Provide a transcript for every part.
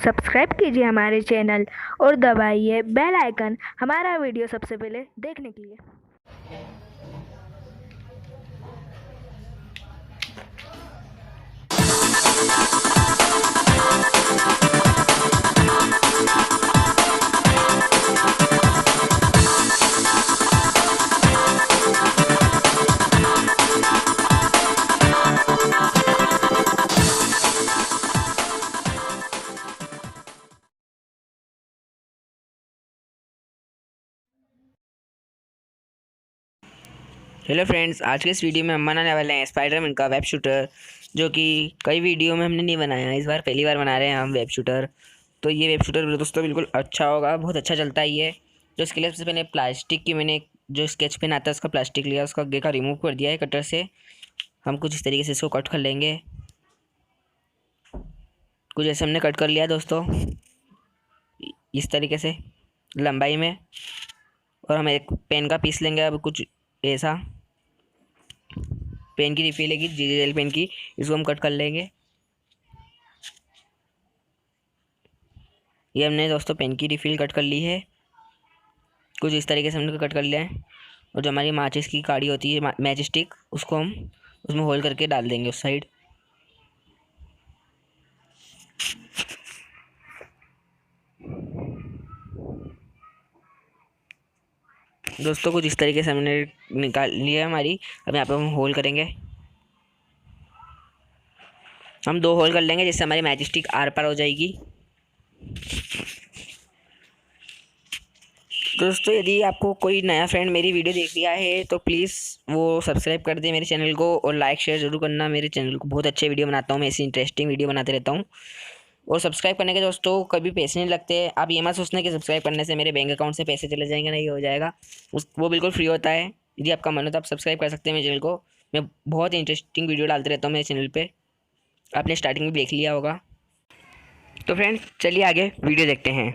Subscribe कीजिए हमारे channel और दबाइए बेल आइकन हमारा वीडियो सबसे पहले देखने के लिए। हेलो फ्रेंड्स, आज के इस वीडियो में हम बनाने वाले हैं स्पाइडरमैन का वेब शूटर, जो कि कई वीडियो में हमने नहीं बनाया। इस बार पहली बार बना रहे हैं हम वेब शूटर। तो ये वेब शूटर दोस्तों बिल्कुल अच्छा होगा, बहुत अच्छा चलता है ये। तो इसके लिए सबसे पहले प्लास्टिक की मैंने जो स्केच पेन आता है उसका प्लास्टिक लिया, उसका आगे का रिमूव कर दिया है कटर से। हम कुछ इस तरीके से इसको कट कर लेंगे। कुछ ऐसे हमने कट कर लिया दोस्तों, इस तरीके से लंबाई में। और हम एक पेन का पीस लेंगे, अब कुछ ऐसा पेन की रिफिल लेगी, जेल पेन की, इसको हम कट कर लेंगे। ये हमने दोस्तों पेन की रिफिल कट कर ली है, कुछ इस तरीके से हमने कट कर लिया है। और जो हमारी माचिस की काड़ी होती है, मैच स्टिक, उसको हम उसमें होल करके डाल देंगे उस साइड। दोस्तों कुछ इस तरीके से हमने निकाल लिया है हमारी। अब यहाँ पे हम होल करेंगे, हम 2 होल कर लेंगे जिससे हमारी मैच स्टिक आर पार हो जाएगी। दोस्तों यदि आपको कोई नया फ्रेंड मेरी वीडियो देख लिया है तो प्लीज़ वो सब्सक्राइब कर दे मेरे चैनल को, और लाइक शेयर ज़रूर करना। मेरे चैनल को बहुत अच्छे वीडियो बनाता हूँ मैं, ऐसी इंटरेस्टिंग वीडियो बनाते रहता हूँ। और सब्सक्राइब करने के दोस्तों कभी पैसे नहीं लगते। आप ये मत सोचना कि सब्सक्राइब करने से मेरे बैंक अकाउंट से पैसे चले जाएंगे, नहीं हो जाएगा। वो बिल्कुल फ्री होता है। यदि आपका मन हो तो आप सब्सक्राइब कर सकते हैं मेरे चैनल को। मैं बहुत इंटरेस्टिंग वीडियो डालते रहता हूँ मेरे चैनल पर, आपने स्टार्टिंग में देख लिया होगा। तो फ्रेंड्स चलिए आगे वीडियो देखते हैं।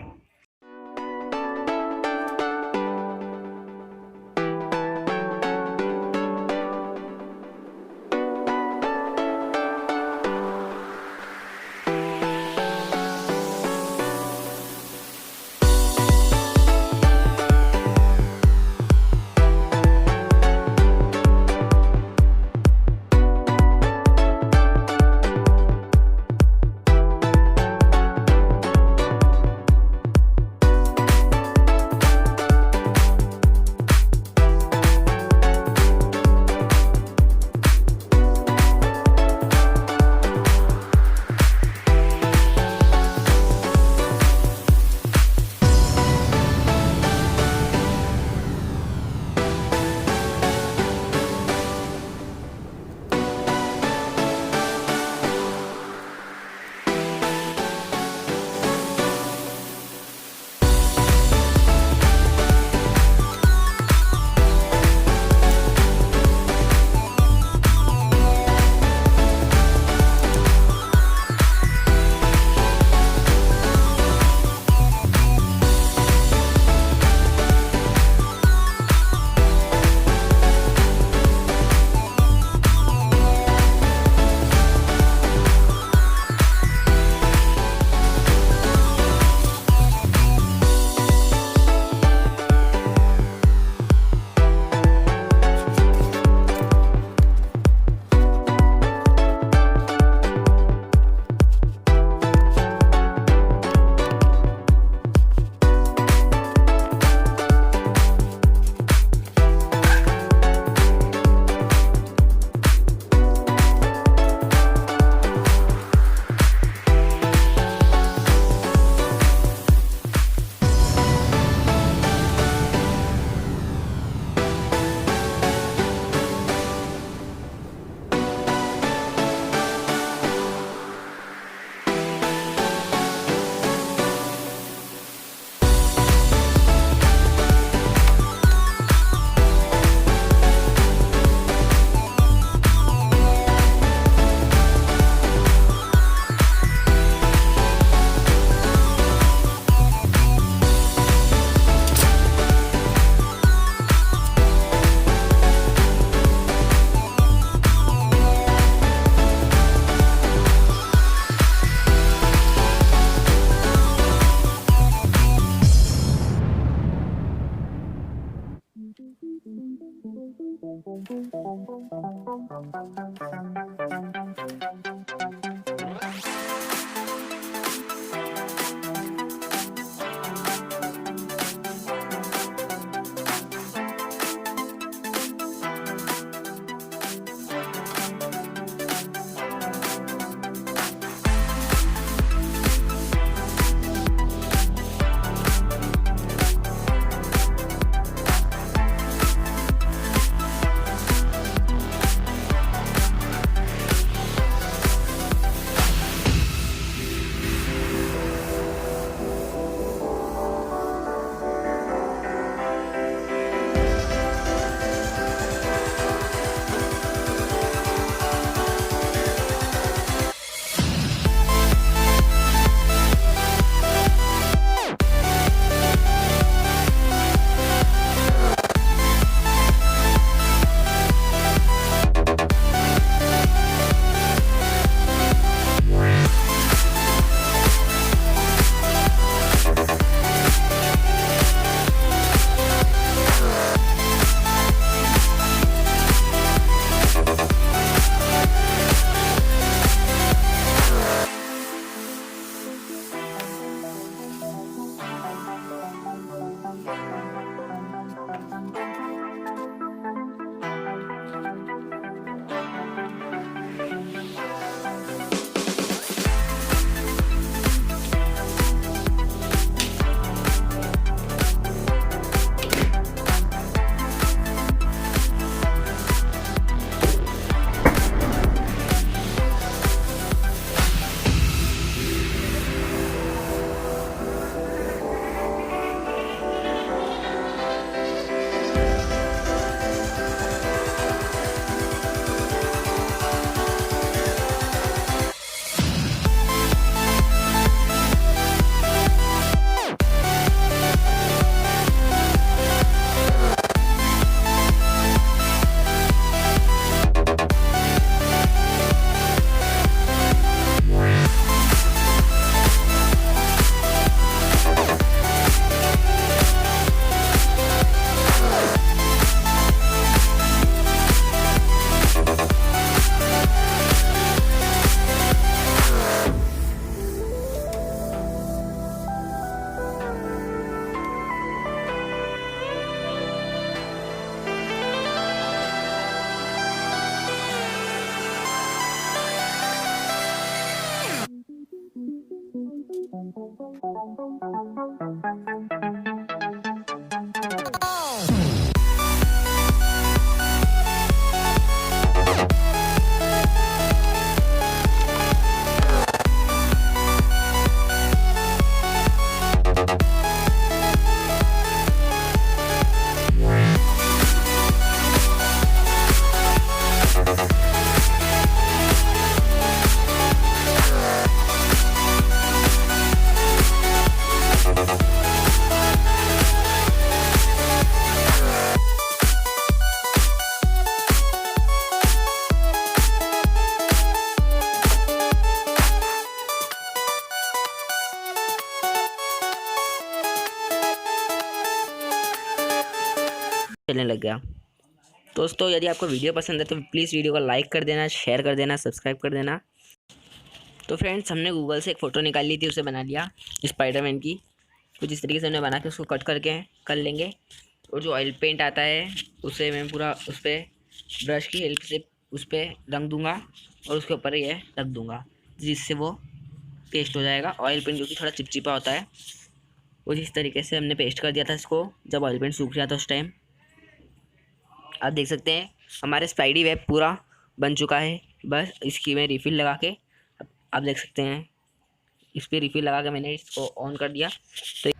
चलने लग गया। दोस्तों यदि आपको वीडियो पसंद है तो प्लीज़ वीडियो को लाइक कर देना, शेयर कर देना, सब्सक्राइब कर देना। तो फ्रेंड्स हमने गूगल से एक फ़ोटो निकाल ली थी, उसे बना लिया स्पाइडरमैन की। कुछ इस तरीके से हमने बना के उसको कट करके कर लेंगे। और जो ऑयल पेंट आता है उसे मैं पूरा उस पर ब्रश की हेल्प से उस पर रंग दूंगा और उसके ऊपर ये रख दूंगा, जिससे वो पेस्ट हो जाएगा। ऑयल पेंट जो कि थोड़ा चिपचिपा होता है, कुछ इस तरीके से हमने पेस्ट कर दिया था इसको जब ऑयल पेंट सूख गया था उस टाइम। आप देख सकते हैं हमारे स्पाइडी वेब पूरा बन चुका है। बस इसकी मैं रिफ़िल लगा के आप देख सकते हैं इस पर रिफ़िल लगा के मैंने इसको ऑन कर दिया। तो